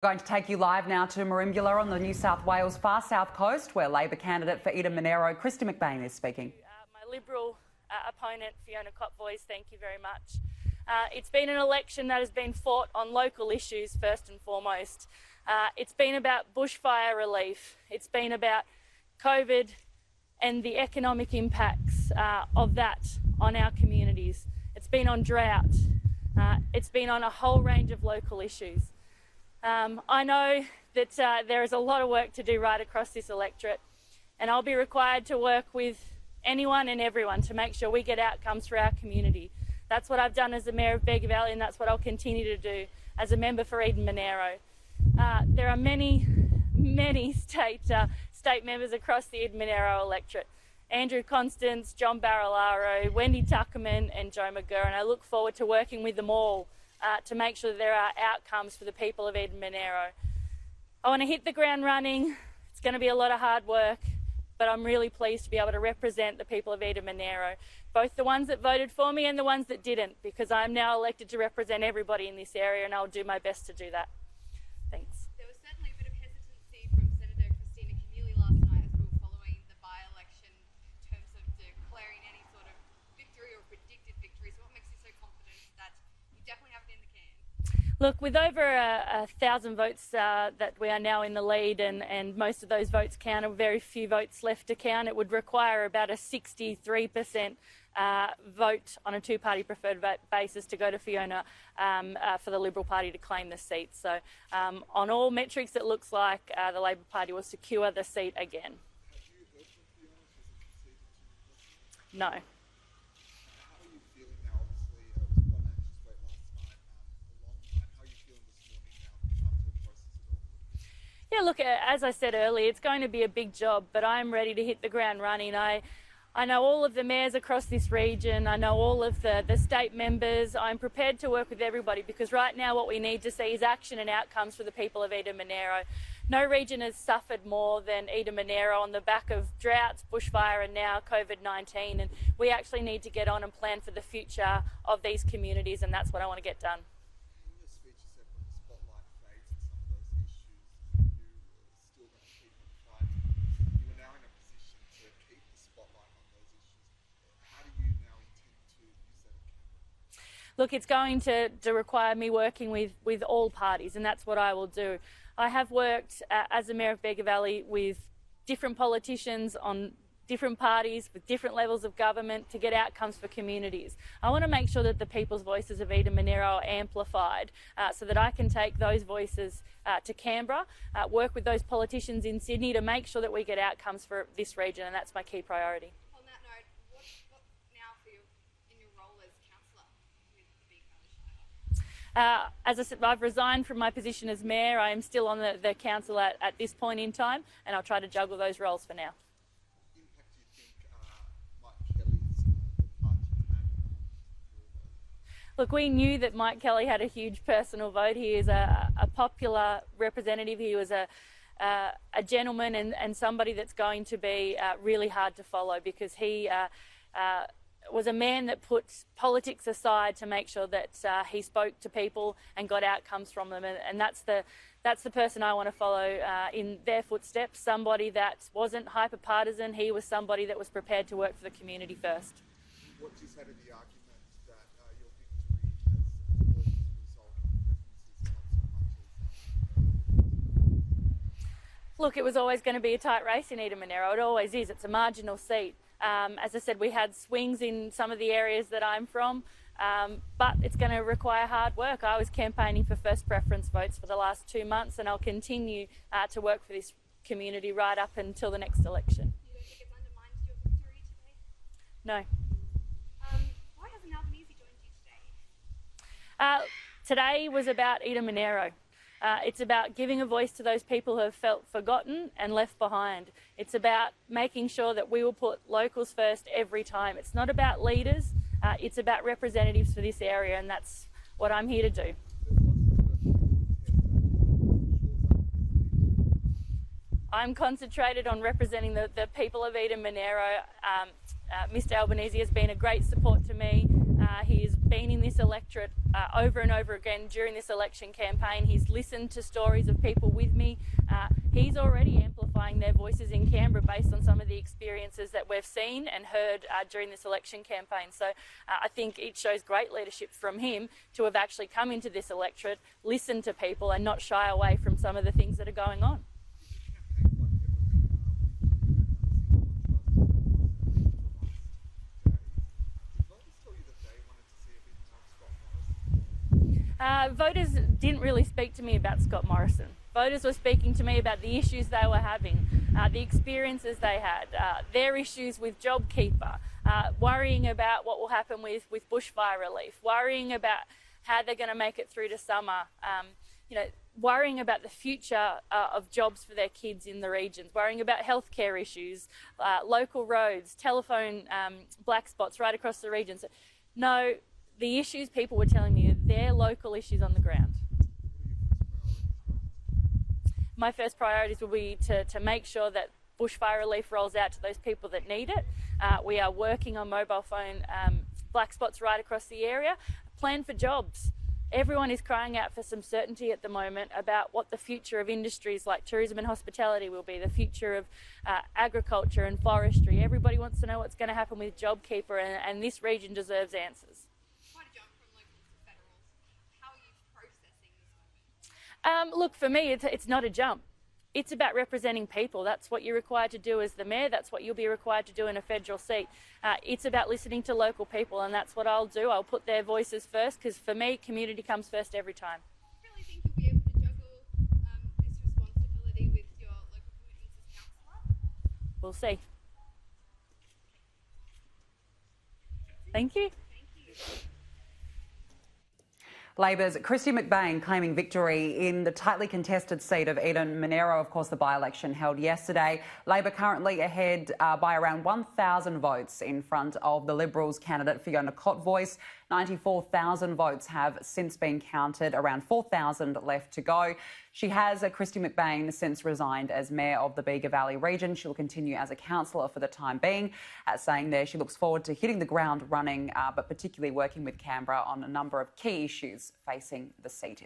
Going to take you live now to Merimbula on the New South Wales far south coast, where Labor candidate for Eden-Monaro, Kristy McBain, is speaking. My Liberal opponent, Fiona Kotvojs, thank you very much. It's been an election that has been fought on local issues first and foremost. It's been about bushfire relief. It's been about COVID and the economic impacts of that on our communities. It's been on drought. It's been on a whole range of local issues. I know that there is a lot of work to do right across this electorate, and I'll be required to work with anyone and everyone to make sure we get outcomes for our community. That's what I've done as the Mayor of Bega Valley, and that's what I'll continue to do as a member for Eden-Monaro. There are many state members across the Eden-Monaro electorate. Andrew Constance, John Barilaro, Wendy Tuckerman and Joe McGurr, and I look forward to working with them all to make sure that there are outcomes for the people of Eden-Monaro. I want to hit the ground running. It's going to be a lot of hard work, but I'm really pleased to be able to represent the people of Eden-Monaro, both the ones that voted for me and the ones that didn't, because I'm now elected to represent everybody in this area, and I'll do my best to do that. Thanks. There was certainly a bit of hesitancy from Senator Kristy McBain last night as we were following the by-election in terms of declaring any sort of victory or predicted victory. So what makes you so confident that you definitely have it in the can? Look, with over 1,000 votes that we are now in the lead, and most of those votes counted, very few votes left to count, it would require about a 63% vote on a two-party preferred basis to go to Fiona for the Liberal Party to claim the seat. So on all metrics, it looks like the Labor Party will secure the seat again. Have you heard from Fiona? She's conceded to you? No. How are you feeling now? Obviously, it was quite an anxious wait last night, a long night. How are you feeling this morning now after the process is all? Yeah, look, as I said earlier, it's going to be a big job, but I'm ready to hit the ground running. I know all of the mayors across this region. I know all of the state members. I'm prepared to work with everybody, because right now what we need to see is action and outcomes for the people of Eden-Monaro. No region has suffered more than Eden-Monaro on the back of droughts, bushfire and now COVID-19, and we actually need to get on and plan for the future of these communities, and that's what I want to get done. In your speech, you said when the spotlight fades on some of those issues, you're still going to keep on fighting. You are now in a position to keep the spotlight on those issues. How do you now intend to use that in Canberra? Look, it's going to require me working with all parties, and that's what I will do. I have worked as the Mayor of Bega Valley with different politicians on different parties with different levels of government to get outcomes for communities. I want to make sure that the people's voices of Eden-Monaro are amplified so that I can take those voices to Canberra, work with those politicians in Sydney to make sure that we get outcomes for this region, and that's my key priority. On that note, what now for you in your role as councillor with the Bega Valley Shire? As I said, I've resigned from my position as Mayor. I am still on the council at this point in time, and I'll try to juggle those roles for now. What impact do you think Mike Kelly's departure had on your vote? Look, we knew that Mike Kelly had a huge personal vote. He is a popular representative. He was a gentleman and somebody that's going to be really hard to follow, because he was a man that put politics aside to make sure that he spoke to people and got outcomes from them, and that's the person I want to follow in their footsteps. Somebody that wasn't hyper partisan. He was somebody that was prepared to work for the community first. What do you say to the argument that your victory was a result of preferences, not so much as Look, it was always going to be a tight race in Eden-Monaro. It always is. It's a marginal seat. As I said, we had swings in some of the areas that I'm from, but it's going to require hard work. I was campaigning for first preference votes for the last 2 months, and I'll continue to work for this community right up until the next election. You don't think it's undermined your victory today? No. Why hasn't Albanese joined you today? Today was about Eden-Monaro. It's about giving a voice to those people who have felt forgotten and left behind. It's about making sure that we will put locals first every time. It's not about leaders, it's about representatives for this area, and that's what I'm here to do. I'm concentrated on representing the people of Eden-Monaro. Mr Albanese has been a great support to me He has been in this electorate over and over again during this election campaign. He's listened to stories of people with me. He's already amplifying their voices in Canberra based on some of the experiences that we've seen and heard during this election campaign. So I think it shows great leadership from him to have actually come into this electorate, listened to people and not shy away from some of the things that are going on. Voters didn't really speak to me about Scott Morrison. Voters were speaking to me about the issues they were having, the experiences they had, their issues with JobKeeper, worrying about what will happen with bushfire relief, worrying about how they're going to make it through to summer, worrying about the future of jobs for their kids in the regions, worrying about healthcare issues, local roads, telephone black spots right across the regions. No, the issues people were telling me are their local issues on the ground. My first priorities will be to make sure that bushfire relief rolls out to those people that need it. We are working on mobile phone black spots right across the area. Plan for jobs. Everyone is crying out for some certainty at the moment about what the future of industries like tourism and hospitality will be, the future of agriculture and forestry. Everybody wants to know what's going to happen with JobKeeper, and this region deserves answers. Quite a jump from local to federal. How are you processing this moment? Look, for me, it's not a jump. It's about representing people. That's what you're required to do as the mayor. That's what you'll be required to do in a federal seat. It's about listening to local people, and that's what I'll do. I'll put their voices first, because for me, community comes first every time. Do you really think you'll be able to juggle this responsibility with your local commitments as councillor? We'll see. Thank you. Labor's Kristy McBain claiming victory in the tightly contested seat of Eden-Monaro. Of course, the by-election held yesterday. Labor currently ahead by around 1,000 votes in front of the Liberals candidate Fiona Kotvojs. 94,000 votes have since been counted, around 4,000 left to go. She has, Kristy McBain, since resigned as Mayor of the Bega Valley region. She'll continue as a councillor for the time being, saying there she looks forward to hitting the ground running, but particularly working with Canberra on a number of key issues facing the seat.